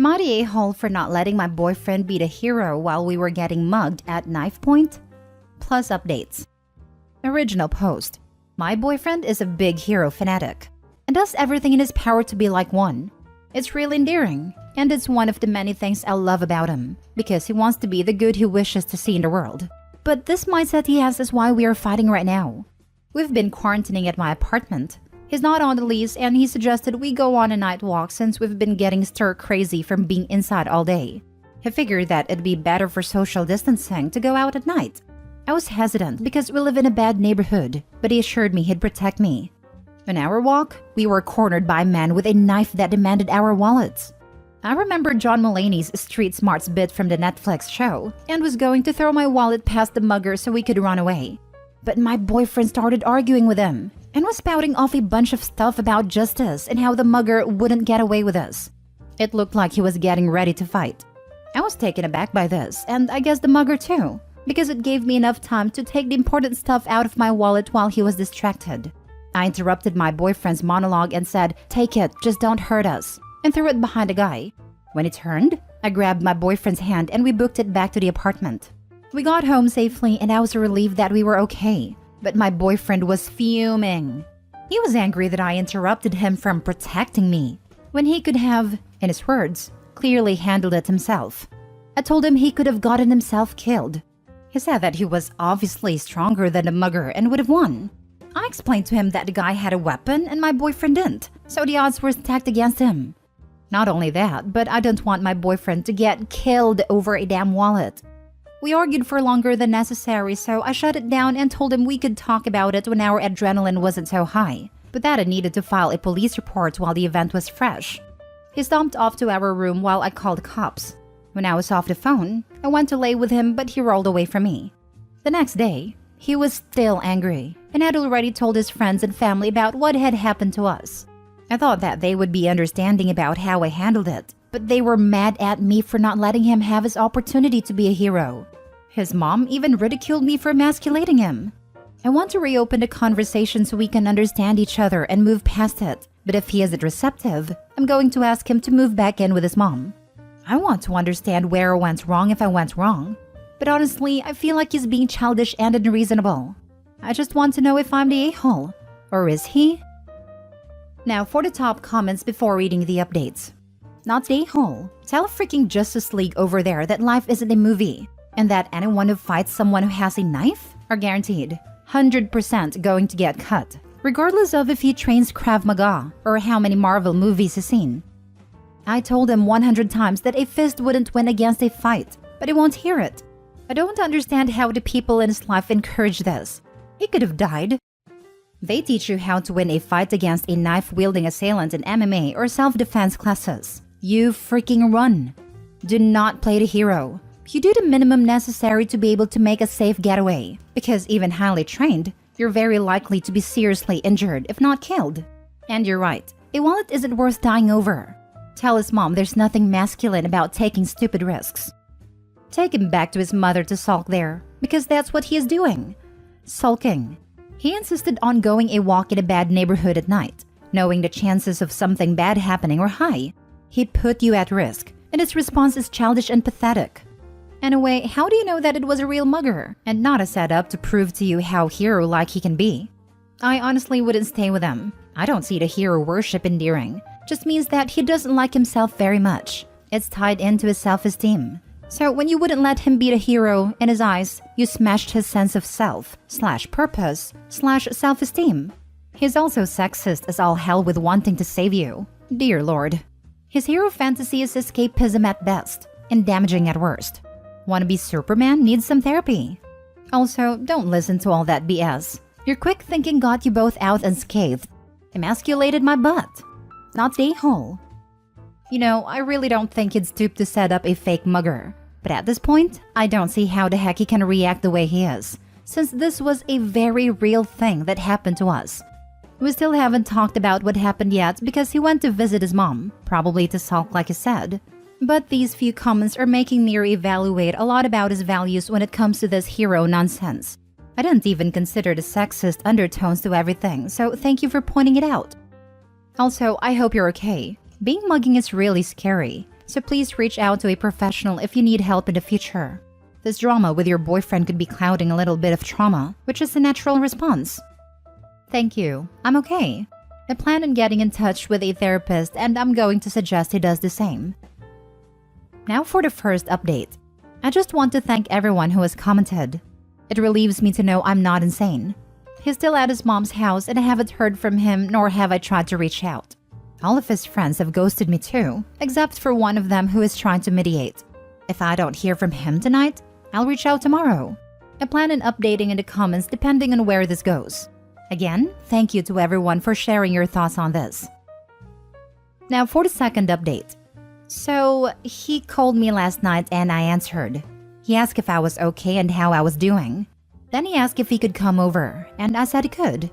Am I the a-hole for not letting my boyfriend be the hero while we were getting mugged at knife point? Plus updates. Original post. My boyfriend is a big hero fanatic and does everything in his power to be like one. It's really endearing, and it's one of the many things I love about him, because he wants to be the good he wishes to see in the world. But this mindset he has is why we are fighting right now. We've been quarantining at my apartment. He's not on the lease, and he suggested we go on a night walk since we've been getting stir-crazy from being inside all day. He figured that it'd be better for social distancing to go out at night. I was hesitant because we live in a bad neighborhood, but he assured me he'd protect me. On our walk, we were cornered by a man with a knife that demanded our wallets. I remembered John Mulaney's Street Smarts bit from the Netflix show and was going to throw my wallet past the mugger so we could run away. But my boyfriend started arguing with him and was spouting off a bunch of stuff about justice and how the mugger wouldn't get away with us. It looked like he was getting ready to fight. I was taken aback by this, and I guess the mugger too, because it gave me enough time to take the important stuff out of my wallet while he was distracted. I interrupted my boyfriend's monologue and said, "Take it, just don't hurt us," and threw it behind a guy. When it turned, I grabbed my boyfriend's hand and we booked it back to the apartment. We got home safely and I was relieved that we were okay, but my boyfriend was fuming. He was angry that I interrupted him from protecting me, when he could have, in his words, clearly handled it himself. I told him he could have gotten himself killed. He said that he was obviously stronger than the mugger and would have won. I explained to him that the guy had a weapon and my boyfriend didn't, so the odds were stacked against him. Not only that, but I don't want my boyfriend to get killed over a damn wallet. We argued for longer than necessary, so I shut it down and told him we could talk about it when our adrenaline wasn't so high, but that I needed to file a police report while the event was fresh. He stomped off to our room while I called the cops. When I was off the phone, I went to lay with him, but he rolled away from me. The next day, he was still angry and had already told his friends and family about what had happened to us. I thought that they would be understanding about how I handled it, but they were mad at me for not letting him have his opportunity to be a hero. His mom even ridiculed me for emasculating him. I want to reopen the conversation so we can understand each other and move past it, but if he isn't receptive, I'm going to ask him to move back in with his mom. I want to understand where I went wrong if I went wrong, but honestly, I feel like he's being childish and unreasonable. I just want to know if I'm the a-hole, or is he? Now for the top comments before reading the updates. Not the a-hole. Tell freaking Justice League over there that life isn't a movie, and that anyone who fights someone who has a knife are guaranteed 100% going to get cut, regardless of if he trains Krav Maga or how many Marvel movies he's seen. I told him 100 times that a fist wouldn't win against a fight, but he won't hear it. I don't understand how the people in his life encourage this. He could have died. They teach you how to win a fight against a knife-wielding assailant in MMA or self-defense classes. You freaking run. Do not play the hero. You do the minimum necessary to be able to make a safe getaway, because even highly trained, you're very likely to be seriously injured if not killed. And you're right, a wallet isn't worth dying over. Tell his mom there's nothing masculine about taking stupid risks. Take him back to his mother to sulk there, because that's what he is doing. Sulking. He insisted on going a walk in a bad neighborhood at night, knowing the chances of something bad happening were high. He put you at risk, and his response is childish and pathetic. Anyway, how do you know that it was a real mugger, and not a setup to prove to you how hero-like he can be? I honestly wouldn't stay with him. I don't see the hero worship endearing. Just means that he doesn't like himself very much. It's tied into his self-esteem. So when you wouldn't let him be the hero in his eyes, you smashed his sense of self/purpose/self-esteem. He's also sexist as all hell with wanting to save you. Dear Lord. His hero fantasy is escapism at best, and damaging at worst. Wanna be Superman needs some therapy. Also, don't listen to all that BS. Your quick thinking got you both out unscathed. Emasculated my butt. Not the a-hole. You know, I really don't think he'd stoop to set up a fake mugger. But at this point, I don't see how the heck he can react the way he is, since this was a very real thing that happened to us. We still haven't talked about what happened yet because he went to visit his mom, probably to sulk like he said. But these few comments are making me reevaluate a lot about his values when it comes to this hero nonsense. I didn't even consider the sexist undertones to everything, so thank you for pointing it out. Also, I hope you're okay. Being mugging is really scary, so please reach out to a professional if you need help in the future. This drama with your boyfriend could be clouding a little bit of trauma, which is a natural response. Thank you. I'm okay. I plan on getting in touch with a therapist and I'm going to suggest he does the same. Now for the first update. I just want to thank everyone who has commented. It relieves me to know I'm not insane. He's still at his mom's house and I haven't heard from him, nor have I tried to reach out. All of his friends have ghosted me too, except for one of them who is trying to mediate. If I don't hear from him tonight, I'll reach out tomorrow. I plan on updating in the comments depending on where this goes. Again, thank you to everyone for sharing your thoughts on this. Now for the second update. So, he called me last night and I answered. He asked if I was okay and how I was doing. Then he asked if he could come over, and I said he could.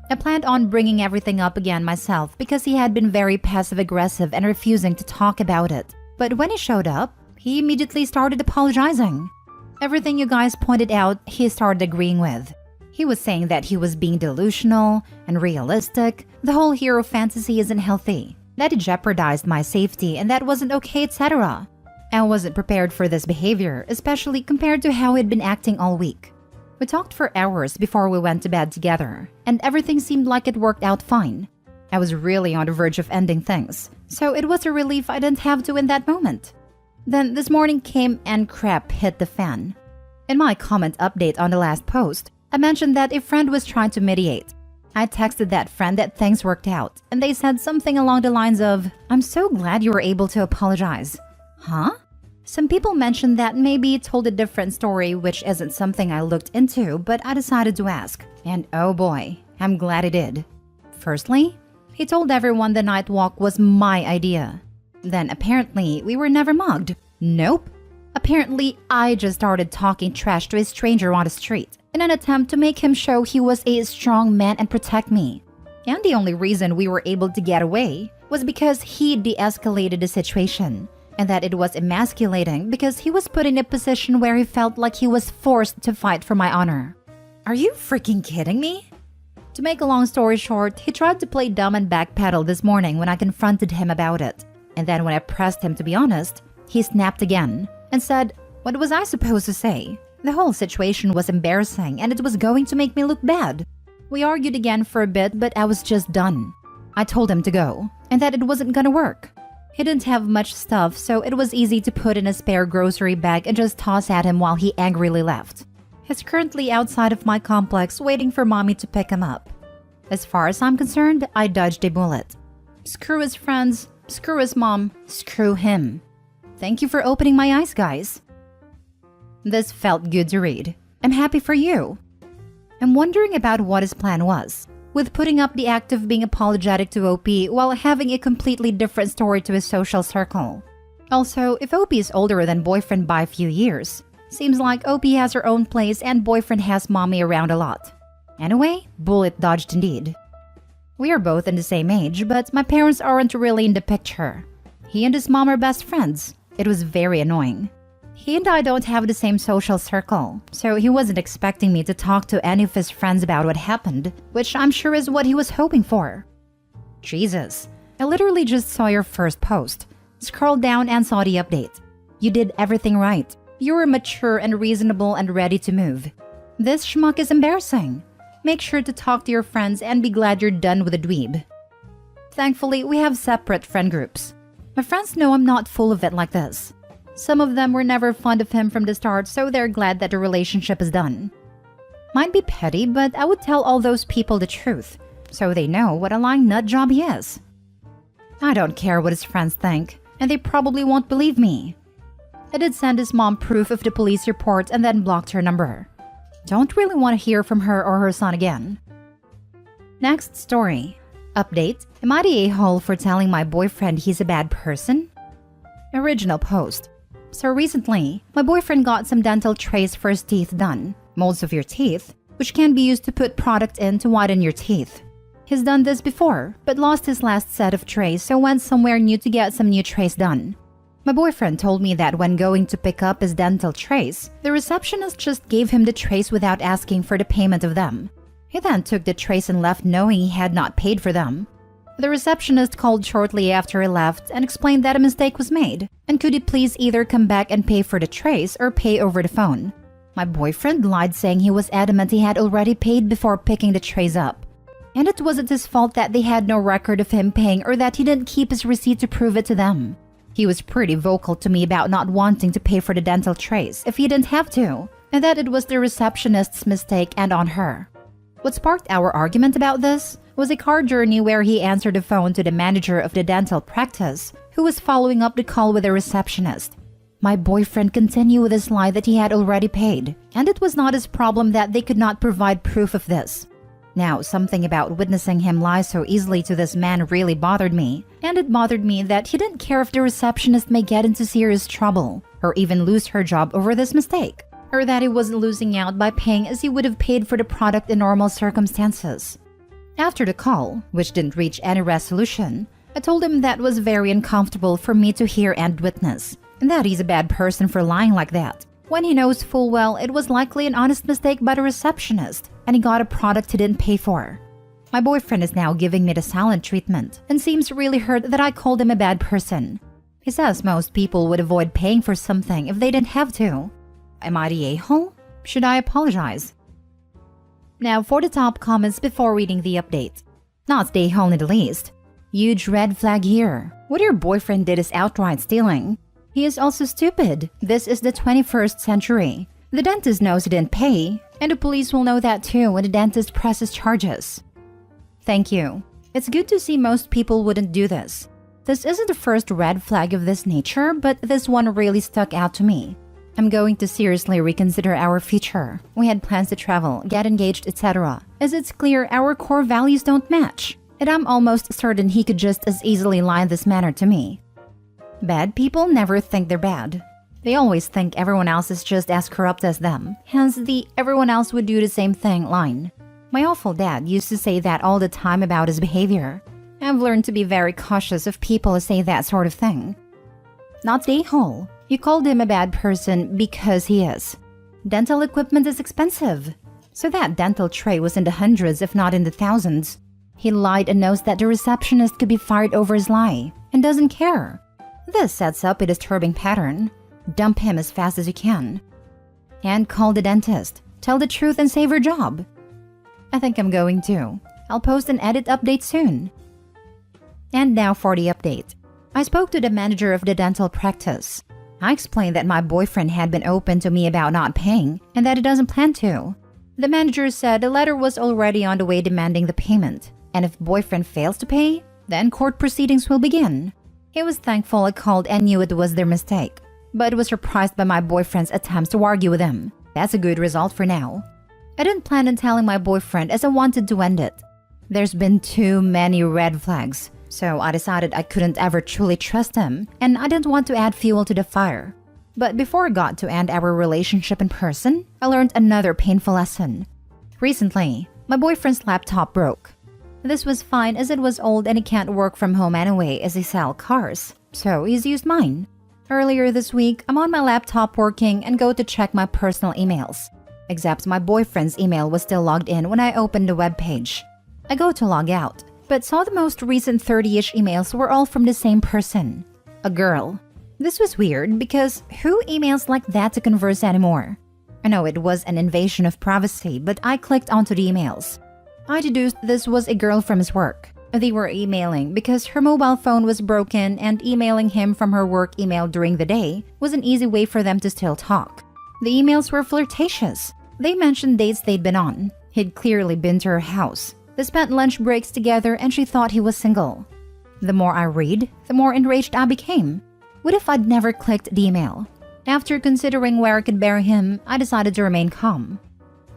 I planned on bringing everything up again myself because he had been very passive-aggressive and refusing to talk about it. But when he showed up, he immediately started apologizing. Everything you guys pointed out, he started agreeing with. He was saying that he was being delusional and realistic, the whole hero fantasy isn't healthy, that it jeopardized my safety and that wasn't okay, etc. I wasn't prepared for this behavior, especially compared to how he'd been acting all week. We talked for hours before we went to bed together, and everything seemed like it worked out fine. I was really on the verge of ending things, so it was a relief I didn't have to in that moment. Then this morning came and crap hit the fan. In my comment update on the last post, I mentioned that a friend was trying to mediate. I texted that friend that things worked out, and they said something along the lines of, "I'm so glad you were able to apologize." Huh? Some people mentioned that maybe it told a different story, which isn't something I looked into, but I decided to ask. And oh boy, I'm glad I did. Firstly, he told everyone the night walk was my idea. Then apparently, we were never mugged. Nope. Apparently, I just started talking trash to a stranger on the street in an attempt to make him show he was a strong man and protect me. And the only reason we were able to get away was because he de-escalated the situation, and that it was emasculating because he was put in a position where he felt like he was forced to fight for my honor. Are you freaking kidding me? To make a long story short, he tried to play dumb and backpedal this morning when I confronted him about it. And then when I pressed him to be honest, he snapped again and said, "What was I supposed to say?" The whole situation was embarrassing and it was going to make me look bad. We argued again for a bit, but I was just done. I told him to go and that it wasn't gonna work. He didn't have much stuff, so it was easy to put in a spare grocery bag and just toss at him while he angrily left. He's currently outside of my complex waiting for mommy to pick him up. As far as I'm concerned, I dodged a bullet. Screw his friends, screw his mom, screw him. Thank you for opening my eyes, guys. This felt good to read. I'm happy for you. I'm wondering about what his plan was, with putting up the act of being apologetic to OP while having a completely different story to his social circle. Also, if OP is older than boyfriend by a few years, seems like OP has her own place and boyfriend has mommy around a lot. Anyway, bullet dodged indeed. We are both in the same age, but my parents aren't really in the picture. He and his mom are best friends. It was very annoying. He and I don't have the same social circle, so he wasn't expecting me to talk to any of his friends about what happened, which I'm sure is what he was hoping for. Jesus, I literally just saw your first post, scrolled down and saw the update. You did everything right. You were mature and reasonable and ready to move. This schmuck is embarrassing. Make sure to talk to your friends and be glad you're done with the dweeb. Thankfully, we have separate friend groups. My friends know I'm not full of it like this. Some of them were never fond of him from the start, so they're glad that the relationship is done. Might be petty, but I would tell all those people the truth, so they know what a lying nut job he is. I don't care what his friends think, and they probably won't believe me. I did send his mom proof of the police report and then blocked her number. Don't really want to hear from her or her son again. Next story. Update. Am I the a-hole for telling my boyfriend he's a bad person? Original post. So recently, my boyfriend got some dental trays for his teeth done, molds of your teeth, which can be used to put product in to whiten your teeth. He's done this before, but lost his last set of trays, so went somewhere new to get some new trays done. My boyfriend told me that when going to pick up his dental trays, the receptionist just gave him the trays without asking for the payment of them. He then took the trays and left knowing he had not paid for them. The receptionist called shortly after he left and explained that a mistake was made, and could he please either come back and pay for the trays or pay over the phone. My boyfriend lied, saying he was adamant he had already paid before picking the trays up. And it wasn't his fault that they had no record of him paying or that he didn't keep his receipt to prove it to them. He was pretty vocal to me about not wanting to pay for the dental trays if he didn't have to, and that it was the receptionist's mistake and on her. What sparked our argument about this was a car journey where he answered the phone to the manager of the dental practice, who was following up the call with the receptionist. My boyfriend continued with his lie that he had already paid, and it was not his problem that they could not provide proof of this. Now, something about witnessing him lie so easily to this man really bothered me, and it bothered me that he didn't care if the receptionist may get into serious trouble, or even lose her job over this mistake, or that he wasn't losing out by paying as he would have paid for the product in normal circumstances. After the call, which didn't reach any resolution, I told him that was very uncomfortable for me to hear and witness, and that he's a bad person for lying like that, when he knows full well it was likely an honest mistake by the receptionist, and he got a product he didn't pay for. My boyfriend is now giving me the silent treatment, and seems really hurt that I called him a bad person. He says most people would avoid paying for something if they didn't have to. Am I the a-hole? Should I apologize? Now for the top comments before reading the update. Not the a-hole in the least. Huge red flag here. What your boyfriend did is outright stealing. He is also stupid. This is the 21st century. The dentist knows he didn't pay, and the police will know that too when the dentist presses charges. Thank you. It's good to see most people wouldn't do this. This isn't the first red flag of this nature, but this one really stuck out to me. I'm going to seriously reconsider our future. We had plans to travel, get engaged, etc. As it's clear our core values don't match, and I'm almost certain he could just as easily lie in this manner to me. Bad people never think they're bad. They always think everyone else is just as corrupt as them, hence the "everyone else would do the same thing" line. My awful dad used to say that all the time about his behavior. I've learned to be very cautious of people who say that sort of thing. Not the a-hole. You called him a bad person because he is. Dental equipment is expensive, so that dental tray was in the hundreds if not in the thousands. He lied and knows that the receptionist could be fired over his lie, and doesn't care. This sets up a disturbing pattern. Dump him as fast as you can. And call the dentist. Tell the truth and save your job. I think I'm going to. I'll post an edit update soon. And now for the update. I spoke to the manager of the dental practice. I explained that my boyfriend had been open to me about not paying and that he doesn't plan to. The manager said the letter was already on the way demanding the payment, and if boyfriend fails to pay, then court proceedings will begin. He was thankful I called and knew it was their mistake, but was surprised by my boyfriend's attempts to argue with him. That's a good result for now. I didn't plan on telling my boyfriend as I wanted to end it. There's been too many red flags. So I decided I couldn't ever truly trust him, and I didn't want to add fuel to the fire. But before I got to end our relationship in person, I learned another painful lesson. Recently, my boyfriend's laptop broke. This was fine as it was old and he can't work from home anyway as he sells cars, so he's used mine. Earlier this week, I'm on my laptop working and go to check my personal emails. Except my boyfriend's email was still logged in when I opened the web page. I go to log out, but saw the most recent 30-ish emails were all from the same person. A girl. This was weird because who emails like that to converse anymore? I know it was an invasion of privacy, but I clicked onto the emails. I deduced this was a girl from his work. They were emailing because her mobile phone was broken, and emailing him from her work email during the day was an easy way for them to still talk. The emails were flirtatious. They mentioned dates they'd been on. He'd clearly been to her house. They spent lunch breaks together and she thought he was single. The more I read, the more enraged I became. What if I'd never clicked the email? After considering where I could bury him, I decided to remain calm.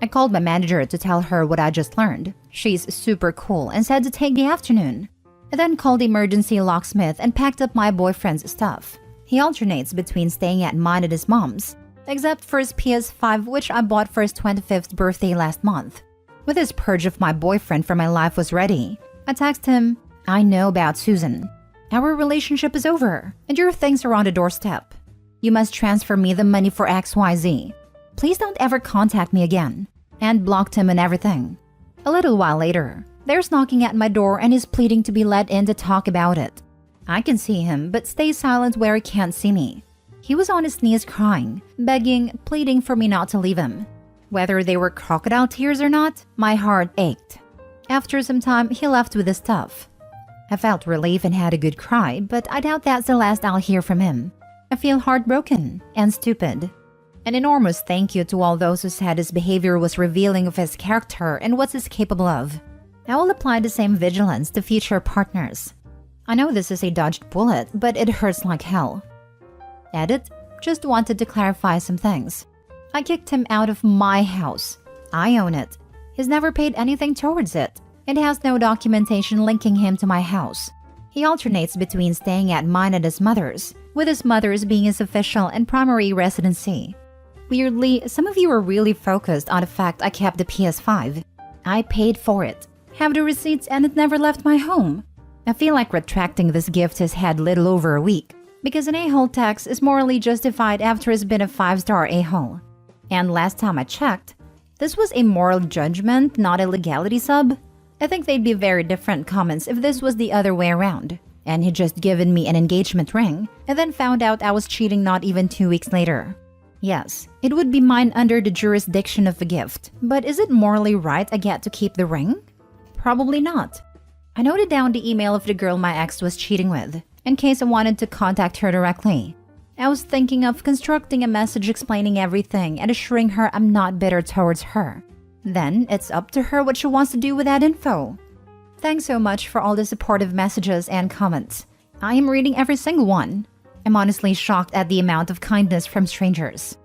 I called my manager to tell her what I just learned. She's super cool and said to take the afternoon. I then called the emergency locksmith and packed up my boyfriend's stuff. He alternates between staying at mine and his mom's, except for his PS5, which I bought for his 25th birthday last month. With his purge of my boyfriend from my life was ready, I texted him, "I know about Susan. Our relationship is over, and your things are on the doorstep. You must transfer me the money for XYZ. Please don't ever contact me again," and blocked him and everything. A little while later, There's knocking at my door and he's pleading to be let in to talk about it. I can see him, but stays silent where he can't see me. He was on his knees crying, begging, pleading for me not to leave him. Whether they were crocodile tears or not, my heart ached. After some time, he left with his stuff. I felt relief and had a good cry, but I doubt that's the last I'll hear from him. I feel heartbroken and stupid. An enormous thank you to all those who said his behavior was revealing of his character and what he's capable of. I will apply the same vigilance to future partners. I know this is a dodged bullet, but it hurts like hell. Edit, just wanted to clarify some things. I kicked him out of my house. I own it. He's never paid anything towards it. It has no documentation linking him to my house. He alternates between staying at mine and his mother's, with his mother's being his official and primary residency. Weirdly, some of you are really focused on the fact I kept the PS5. I paid for it, have the receipts, and it never left my home. I feel like retracting this gift has had little over a week, because an a-hole tax is morally justified after he's been a 5-star a-hole. And last time I checked, this was a moral judgment, not a legality sub. I think they'd be very different comments if this was the other way around, and he'd just given me an engagement ring, and then found out I was cheating not even 2 weeks later. Yes, it would be mine under the jurisdiction of a gift, but is it morally right I get to keep the ring? Probably not. I noted down the email of the girl my ex was cheating with, in case I wanted to contact her directly. I was thinking of constructing a message explaining everything and assuring her I'm not bitter towards her. Then it's up to her what she wants to do with that info. Thanks so much for all the supportive messages and comments. I am reading every single one. I'm honestly shocked at the amount of kindness from strangers.